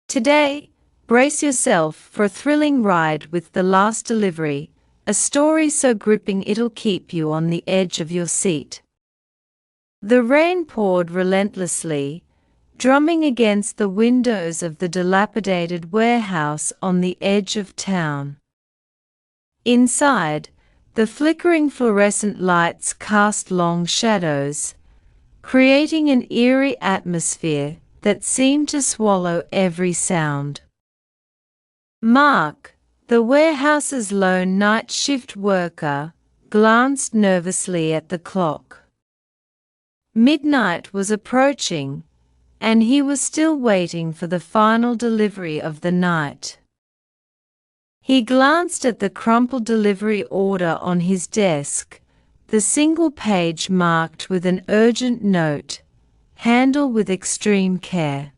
Today, brace yourself for a thrilling ride with The Last Delivery, a story so gripping it'll keep you on the edge of your seat. The rain poured relentlessly, drumming against the windows of the dilapidated warehouse on the edge of town. Inside, the flickering fluorescent lights cast long shadows, creating an eerie atmosphere that seemed to swallow every sound. Mark, the warehouse's lone night shift worker, glanced nervously at the clock. Midnight was approaching, and he was still waiting for the final delivery of the night. He glanced at the crumpled delivery order on his desk, the single page marked with an urgent note, "Handle with extreme care.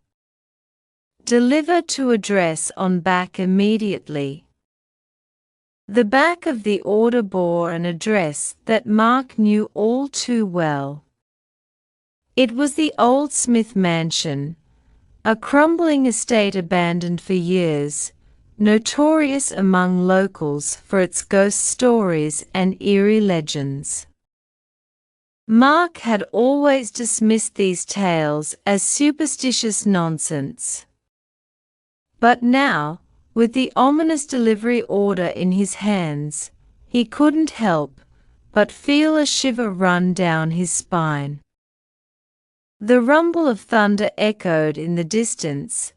Deliver to address on back immediately." The back of the order bore an address that Mark knew all too well. It was the old Smith mansion, a crumbling estate abandoned for years, notorious among locals for its ghost stories and eerie legends. Mark had always dismissed these tales as superstitious nonsense. But now, with the ominous delivery order in his hands, he couldn't help but feel a shiver run down his spine. The rumble of thunder echoed in the distance,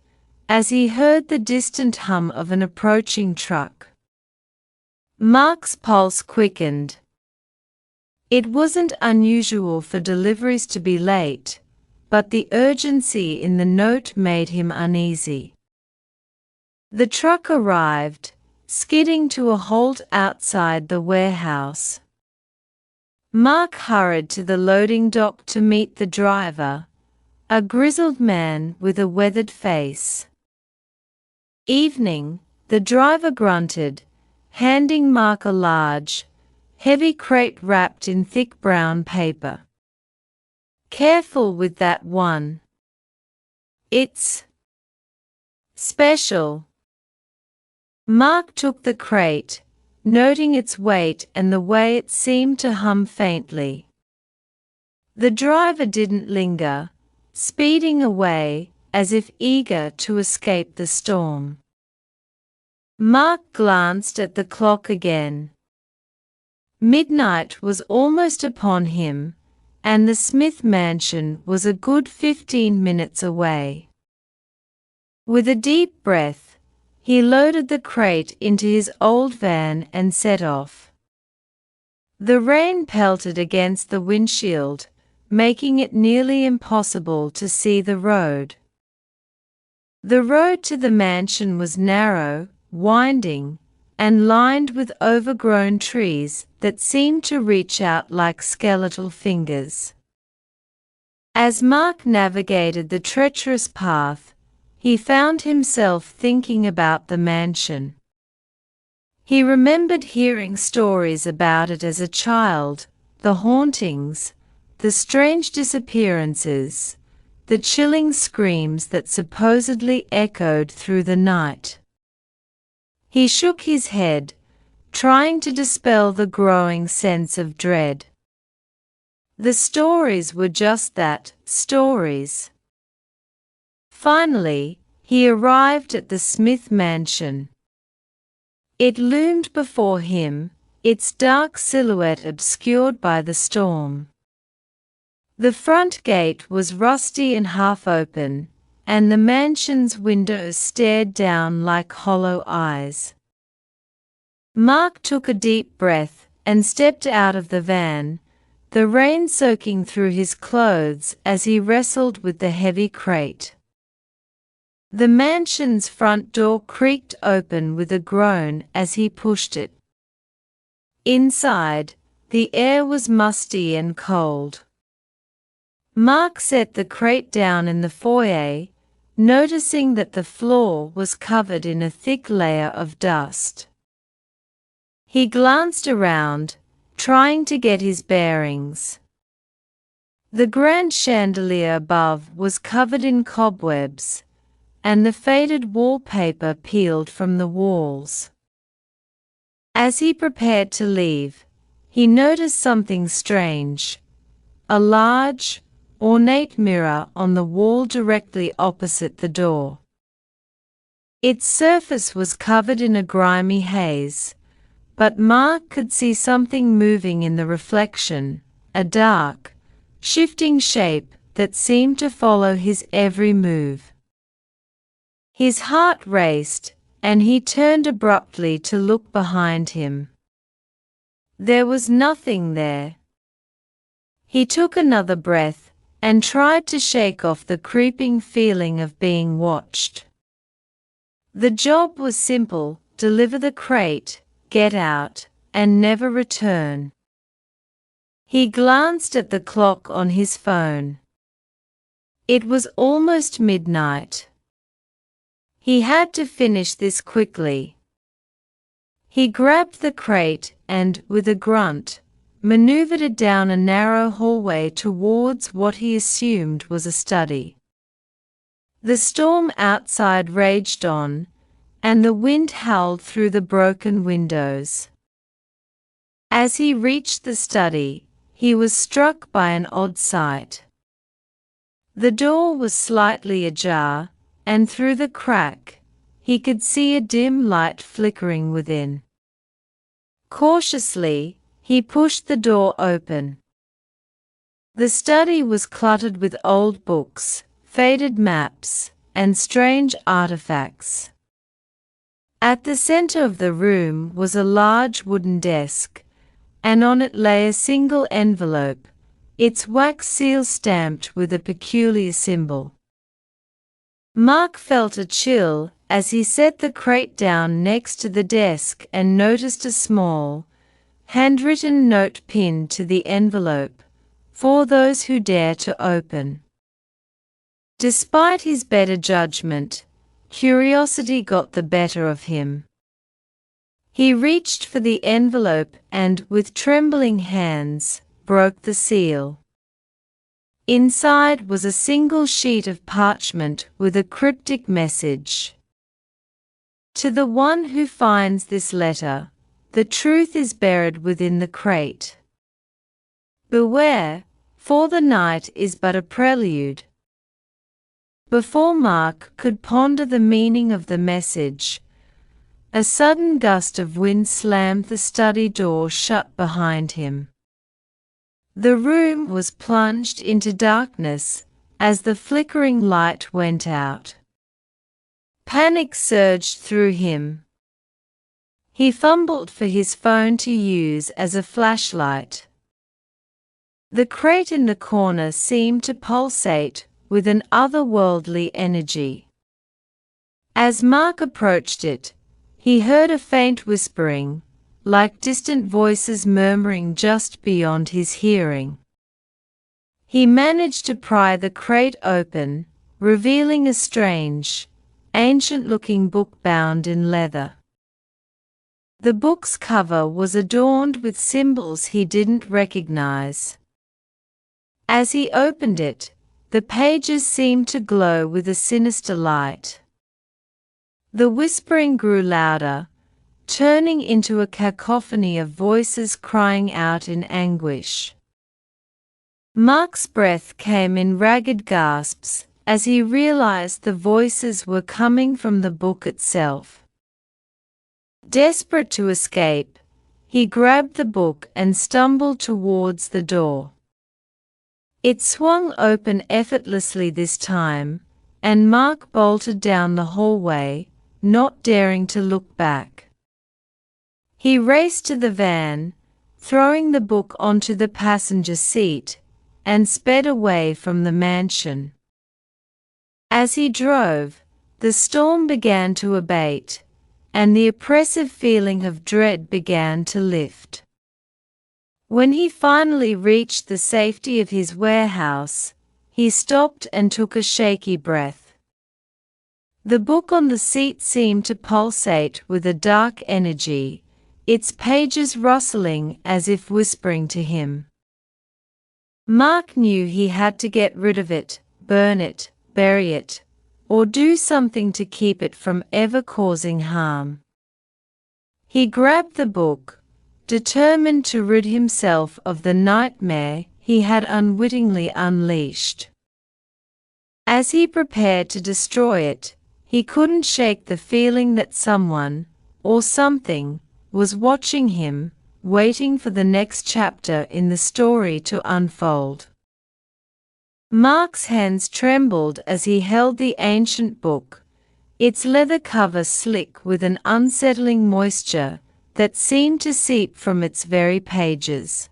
as he heard the distant hum of an approaching truck. Mark's pulse quickened. It wasn't unusual for deliveries to be late, but the urgency in the note made him uneasy. The truck arrived, skidding to a halt outside the warehouse. Mark hurried to the loading dock to meet the driver, a grizzled man with a weathered face. "Evening," the driver grunted, handing Mark a large, heavy crate wrapped in thick brown paper. "Careful with that one. It's special." Mark took the crate, noting its weight and the way it seemed to hum faintly. The driver didn't linger, speeding away, as if eager to escape the storm. Mark glanced at the clock again. Midnight was almost upon him, and the Smith mansion was a good 15 minutes away. With a deep breath, he loaded the crate into his old van and set off. The rain pelted against the windshield, making it nearly impossible to see the road. The road to the mansion was narrow, winding, and lined with overgrown trees that seemed to reach out like skeletal fingers. As Mark navigated the treacherous path, he found himself thinking about the mansion. He remembered hearing stories about it as a child, the hauntings, the strange disappearances, the chilling screams that supposedly echoed through the night. He shook his head, trying to dispel the growing sense of dread. The stories were just that, stories. Finally, he arrived at the Smith mansion. It loomed before him, its dark silhouette obscured by the storm. The front gate was rusty and half open, and the mansion's windows stared down like hollow eyes. Mark took a deep breath and stepped out of the van, the rain soaking through his clothes as he wrestled with the heavy crate. The mansion's front door creaked open with a groan as he pushed it. Inside, the air was musty and cold. Mark set the crate down in the foyer, noticing that the floor was covered in a thick layer of dust. He glanced around, trying to get his bearings. The grand chandelier above was covered in cobwebs, and the faded wallpaper peeled from the walls. As he prepared to leave, he noticed something strange: a large, ornate mirror on the wall directly opposite the door. Its surface was covered in a grimy haze, but Mark could see something moving in the reflection, a dark, shifting shape that seemed to follow his every move. His heart raced, and he turned abruptly to look behind him. There was nothing there. He took another breath and tried to shake off the creeping feeling of being watched. The job was simple: deliver the crate, get out, and never return. He glanced at the clock on his phone. It was almost midnight. He had to finish this quickly. He grabbed the crate and, with a grunt, maneuvered it down a narrow hallway towards what he assumed was a study. The storm outside raged on, and the wind howled through the broken windows. As he reached the study, he was struck by an odd sight. The door was slightly ajar, and through the crack, he could see a dim light flickering within. Cautiously, he pushed the door open. The study was cluttered with old books, faded maps, and strange artifacts. At the center of the room was a large wooden desk, and on it lay a single envelope, its wax seal stamped with a peculiar symbol. Mark felt a chill as he set the crate down next to the desk and noticed a small, handwritten note pinned to the envelope, "For those who dare to open." Despite his better judgment, curiosity got the better of him. He reached for the envelope and, with trembling hands, broke the seal. Inside was a single sheet of parchment with a cryptic message. "To the one who finds this letter, the truth is buried within the crate. Beware, for the night is but a prelude." Before Mark could ponder the meaning of the message, a sudden gust of wind slammed the study door shut behind him. The room was plunged into darkness as the flickering light went out. Panic surged through him. He fumbled for his phone to use as a flashlight. The crate in the corner seemed to pulsate with an otherworldly energy. As Mark approached it, he heard a faint whispering, like distant voices murmuring just beyond his hearing. He managed to pry the crate open, revealing a strange, ancient-looking book bound in leather. The book's cover was adorned with symbols he didn't recognize. As he opened it, the pages seemed to glow with a sinister light. The whispering grew louder, turning into a cacophony of voices crying out in anguish. Mark's breath came in ragged gasps as he realized the voices were coming from the book itself. Desperate to escape, he grabbed the book and stumbled towards the door. It swung open effortlessly this time, and Mark bolted down the hallway, not daring to look back. He raced to the van, throwing the book onto the passenger seat, and sped away from the mansion. As he drove, the storm began to abate, and the oppressive feeling of dread began to lift. When he finally reached the safety of his warehouse, he stopped and took a shaky breath. The book on the seat seemed to pulsate with a dark energy, its pages rustling as if whispering to him. Mark knew he had to get rid of it, burn it, bury it, or do something to keep it from ever causing harm. He grabbed the book, determined to rid himself of the nightmare he had unwittingly unleashed. As he prepared to destroy it, he couldn't shake the feeling that someone, or something, was watching him, waiting for the next chapter in the story to unfold. Mark's hands trembled as he held the ancient book, its leather cover slick with an unsettling moisture that seemed to seep from its very pages.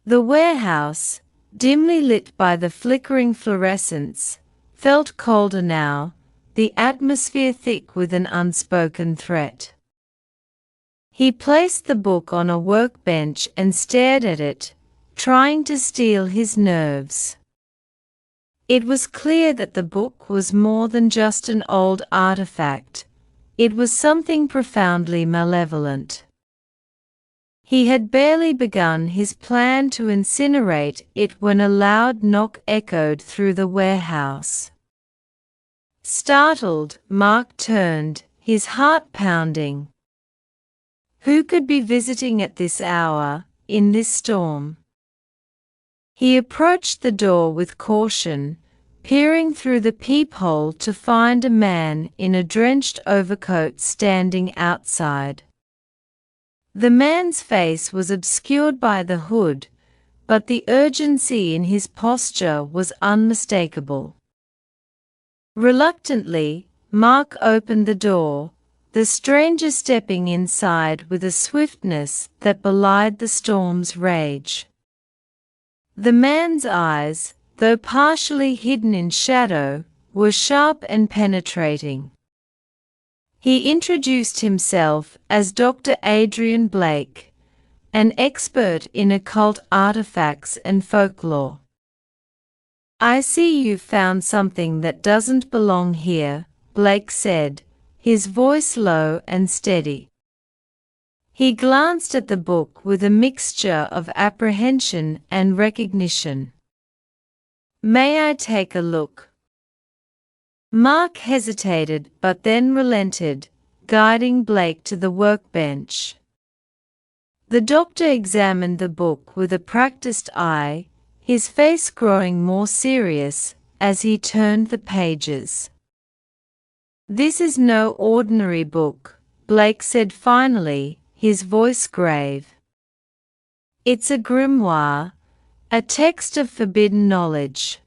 The warehouse, dimly lit by the flickering fluorescence, felt colder now, the atmosphere thick with an unspoken threat. He placed the book on a workbench and stared at it, trying to steel his nerves. It was clear that the book was more than just an old artifact. It was something profoundly malevolent. He had barely begun his plan to incinerate it when a loud knock echoed through the warehouse. Startled, Mark turned, his heart pounding. Who could be visiting at this hour, in this storm? He approached the door with caution, peering through the peephole to find a man in a drenched overcoat standing outside. The man's face was obscured by the hood, but the urgency in his posture was unmistakable. Reluctantly, Mark opened the door, the stranger stepping inside with a swiftness that belied the storm's rage. The man's eyes, though partially hidden in shadow, were sharp and penetrating. He introduced himself as Dr. Adrian Blake, an expert in occult artifacts and folklore. "I see you've found something that doesn't belong here," Blake said, his voice low and steady. He glanced at the book with a mixture of apprehension and recognition. "May I take a look?" Mark hesitated but then relented, guiding Blake to the workbench. The doctor examined the book with a practiced eye, his face growing more serious as he turned the pages. "This is no ordinary book," Blake said finally, his voice grave. "It's a grimoire, a text of forbidden knowledge.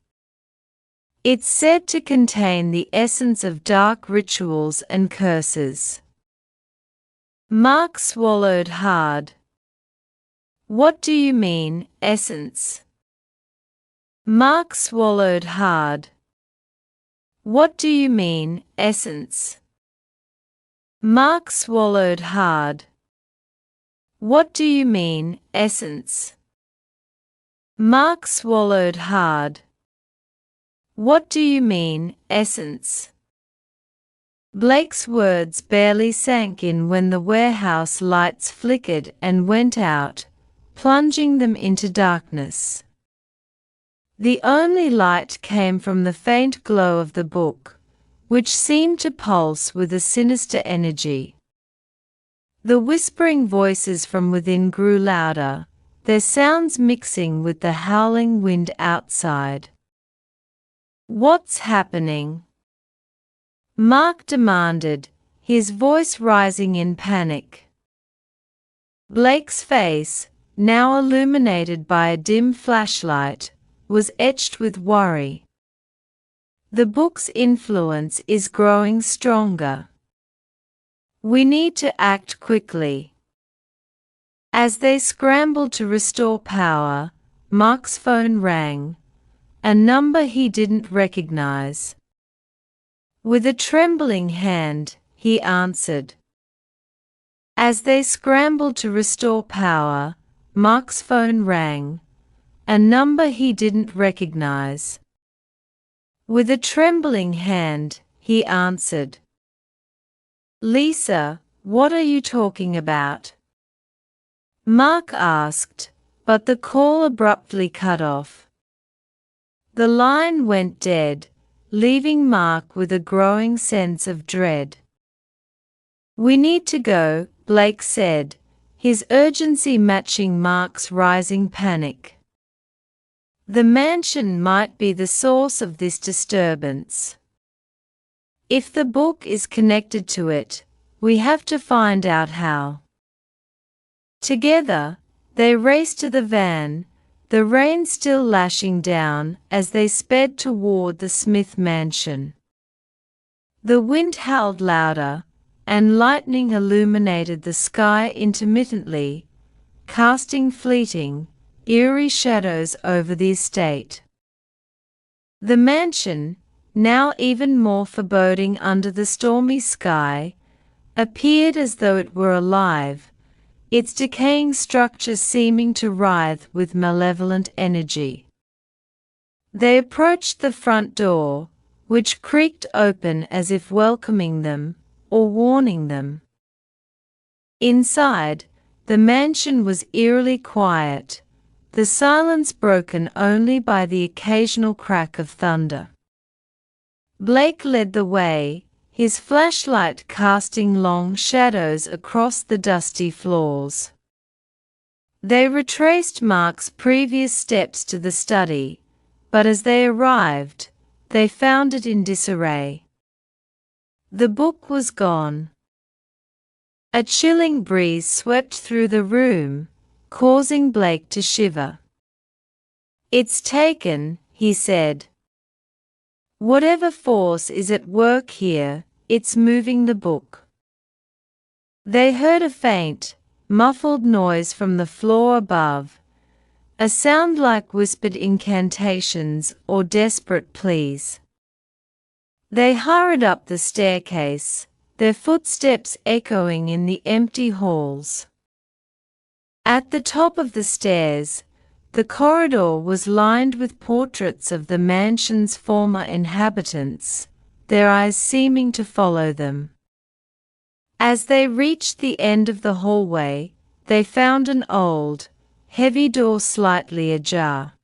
It's said to contain the essence of dark rituals and curses." Mark swallowed hard. "What do you mean, essence?" Mark swallowed hard. "What do you mean, essence?" Mark swallowed hard. "What do you mean, essence?" Mark swallowed hard. "What do you mean, essence?" Blake's words barely sank in when the warehouse lights flickered and went out, plunging them into darkness. The only light came from the faint glow of the book, which seemed to pulse with a sinister energy. The whispering voices from within grew louder, their sounds mixing with the howling wind outside. "What's happening?" Mark demanded, his voice rising in panic. Blake's face, now illuminated by a dim flashlight, was etched with worry. "The book's influence is growing stronger. We need to act quickly." As they scrambled to restore power, Mark's phone rang, a number he didn't recognize. With a trembling hand, he answered. As they scrambled to restore power, Mark's phone rang, a number he didn't recognize. With a trembling hand, he answered. "Lisa, what are you talking about?" Mark asked, but the call abruptly cut off. The line went dead, leaving Mark with a growing sense of dread. "We need to go," Blake said, his urgency matching Mark's rising panic. "The mansion might be the source of this disturbance. If the book is connected to it, we have to find out how." Together, they raced to the van, the rain still lashing down as they sped toward the Smith mansion. The wind howled louder, and lightning illuminated the sky intermittently, casting fleeting, eerie shadows over the estate. The mansion, now even more foreboding under the stormy sky, appeared as though it were alive, its decaying structure seeming to writhe with malevolent energy. They approached the front door, which creaked open as if welcoming them, or warning them. Inside, the mansion was eerily quiet, the silence broken only by the occasional crack of thunder. Blake led the way, his flashlight casting long shadows across the dusty floors. They retraced Mark's previous steps to the study, but as they arrived, they found it in disarray. The book was gone. A chilling breeze swept through the room, causing Blake to shiver. "It's taken," he said. "Whatever force is at work here, it's moving the book." They heard a faint, muffled noise from the floor above, a sound like whispered incantations or desperate pleas. They hurried up the staircase, their footsteps echoing in the empty halls. At the top of the stairs, the corridor was lined with portraits of the mansion's former inhabitants, their eyes seeming to follow them. As they reached the end of the hallway, they found an old, heavy door slightly ajar.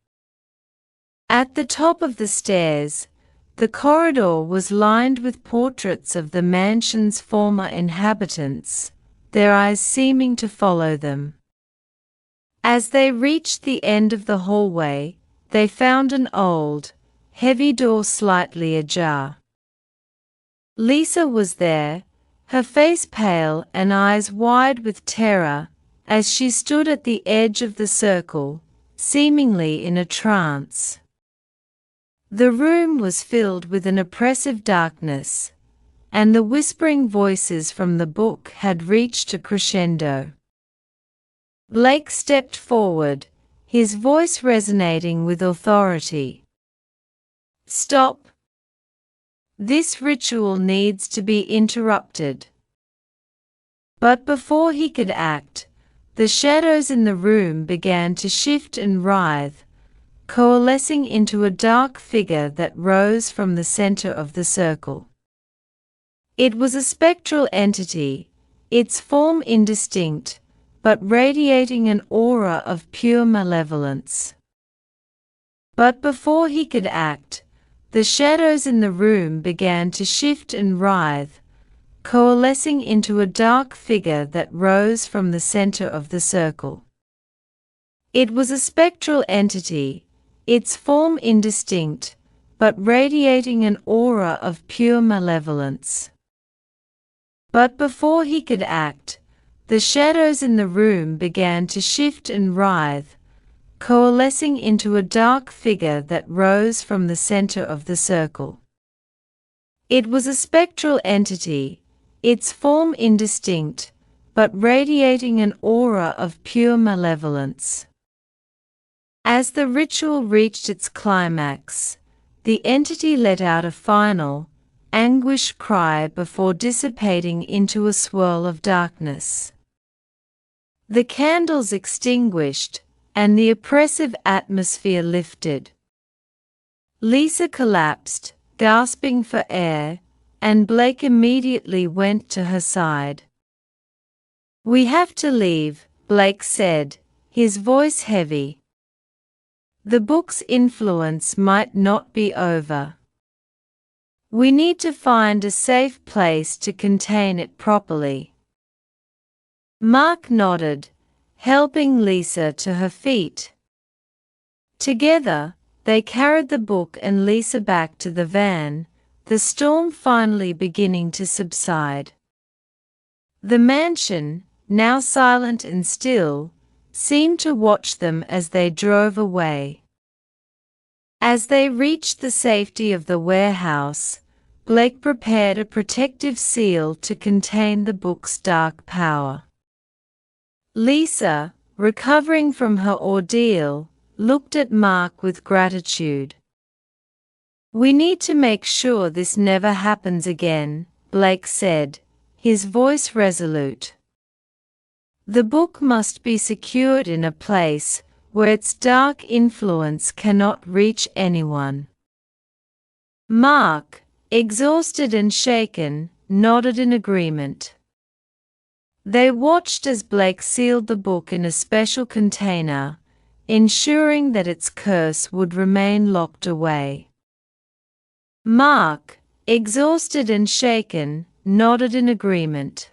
At the top of the stairs, the corridor was lined with portraits of the mansion's former inhabitants, their eyes seeming to follow them. As they reached the end of the hallway, they found an old, heavy door slightly ajar. Lisa was there, her face pale and eyes wide with terror, as she stood at the edge of the circle, seemingly in a trance. The room was filled with an oppressive darkness, and the whispering voices from the book had reached a crescendo. Blake stepped forward, his voice resonating with authority. "Stop! This ritual needs to be interrupted." But before he could act, the shadows in the room began to shift and writhe, coalescing into a dark figure that rose from the center of the circle. It was a spectral entity, its form indistinct, but radiating an aura of pure malevolence. But before he could act, the shadows in the room began to shift and writhe, coalescing into a dark figure that rose from the center of the circle. It was a spectral entity, its form indistinct, but radiating an aura of pure malevolence. But before he could act, the shadows in the room began to shift and writhe, coalescing into a dark figure that rose from the center of the circle. It was a spectral entity, its form indistinct, but radiating an aura of pure malevolence. As the ritual reached its climax, the entity let out a final, anguished cry before dissipating into a swirl of darkness. The candles extinguished, and the oppressive atmosphere lifted. Lisa collapsed, gasping for air, and Blake immediately went to her side. "We have to leave," Blake said, his voice heavy. "The book's influence might not be over." We need to find a safe place to contain it properly. Mark nodded, helping Lisa to her feet. Together, they carried the book and Lisa back to the van, the storm finally beginning to subside. The mansion, now silent and still, seemed to watch them as they drove away. As they reached the safety of the warehouse, Blake prepared a protective seal to contain the book's dark power. Lisa, recovering from her ordeal, looked at Mark with gratitude. "We need to make sure this never happens again," Blake said, his voice resolute. "The book must be secured in a place where its dark influence cannot reach anyone." Mark, exhausted and shaken, nodded in agreement. They watched as Blake sealed the book in a special container, ensuring that its curse would remain locked away. Mark, exhausted and shaken, nodded in agreement.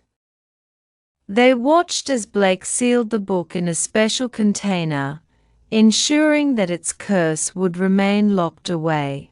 They watched as Blake sealed the book in a special container, ensuring that its curse would remain locked away.